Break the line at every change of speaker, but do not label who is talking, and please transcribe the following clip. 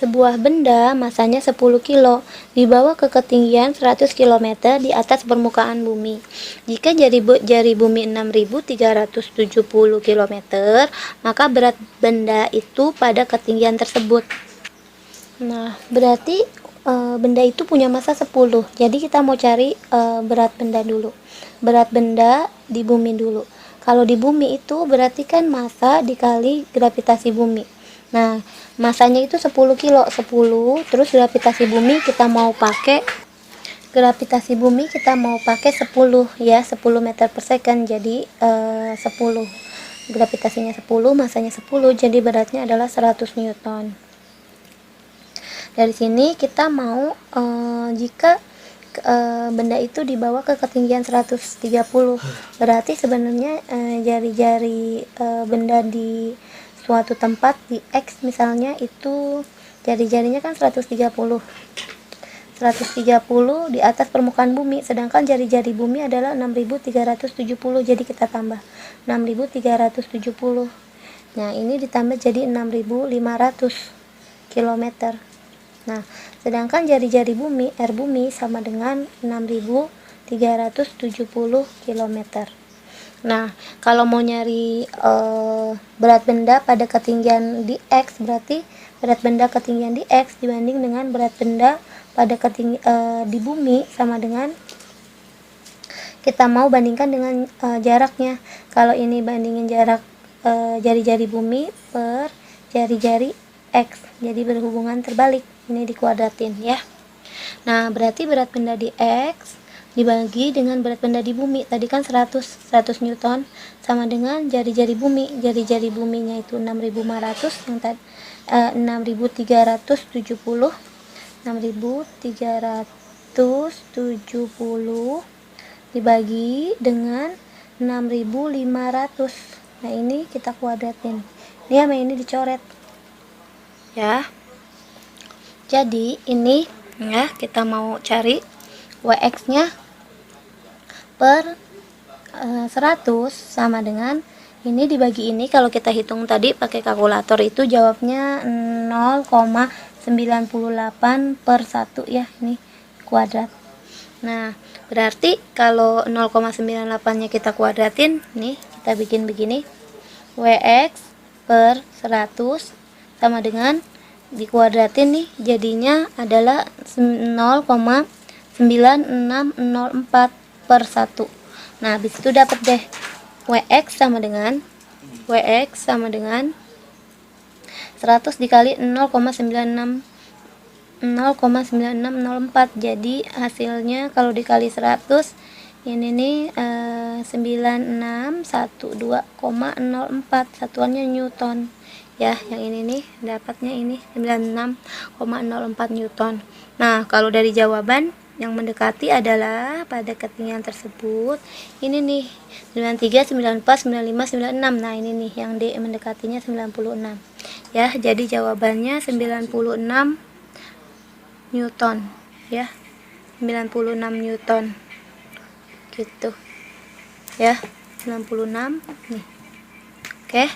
Sebuah benda masanya 10 kilo dibawa ke ketinggian 100 km di atas permukaan bumi. Jika jari bumi 6.370 km, maka berat benda itu pada ketinggian tersebut. Nah, berarti benda itu punya massa 10. Jadi kita mau cari berat benda dulu. Berat benda di bumi dulu. Kalau di bumi itu berarti kan massa dikali gravitasi bumi. Nah, masanya itu 10 kilo, 10, terus gravitasi bumi kita mau pakai 10 ya, 10 meter per second, jadi 10. Gravitasinya 10, masanya 10, jadi beratnya adalah 100 newton. Dari sini kita mau jika benda itu dibawa ke ketinggian 130, berarti sebenarnya jari-jari benda di suatu tempat di X misalnya itu jari-jarinya kan 130 di atas permukaan bumi, sedangkan jari-jari bumi adalah 6.370, jadi kita tambah 6.370. Nah, ini ditambah jadi 6.500 km. Nah, sedangkan jari-jari bumi, R bumi sama dengan 6.370 km. Nah, kalau mau nyari berat benda pada ketinggian di X, berarti berat benda ketinggian di X dibanding dengan berat benda pada di bumi sama dengan, kita mau bandingkan dengan jaraknya. Kalau ini bandingin jarak jari-jari bumi per jari-jari X, jadi berhubungan terbalik, ini dikuadratin ya. Nah, berarti berat benda di X dibagi dengan berat benda di bumi, tadi kan 100 newton, sama dengan jari-jari bumi. Jari-jari buminya itu 6.500, yang tadi 6.370 dibagi dengan 6.500. Nah, ini kita kuadratin. Ini sama ini dicoret ya. Jadi ini ya, kita mau cari Wx nya per 100 sama dengan ini dibagi ini. Kalau kita hitung tadi pakai kalkulator itu jawabnya 0,98 per 1 ya, ini kuadrat. Nah, berarti kalau 0,98 nya kita kuadratin, nih kita bikin begini, Wx per 100 sama dengan dikuadratin nih, jadinya adalah 0,9604 per 1. Nah, habis itu dapat deh Wx sama dengan 100 dikali 0,9604. Jadi hasilnya kalau dikali 100, ini nih 9612,04, satuannya newton ya. Yang ini nih dapatnya ini 96,04 newton. Nah, kalau dari jawaban yang mendekati adalah pada ketinggian tersebut ini nih 93, 94, 95, 96. Nah, ini nih yang D mendekatinya 96 ya. Jadi jawabannya 96 newton ya, 96 newton gitu ya, 96 nih. Oke.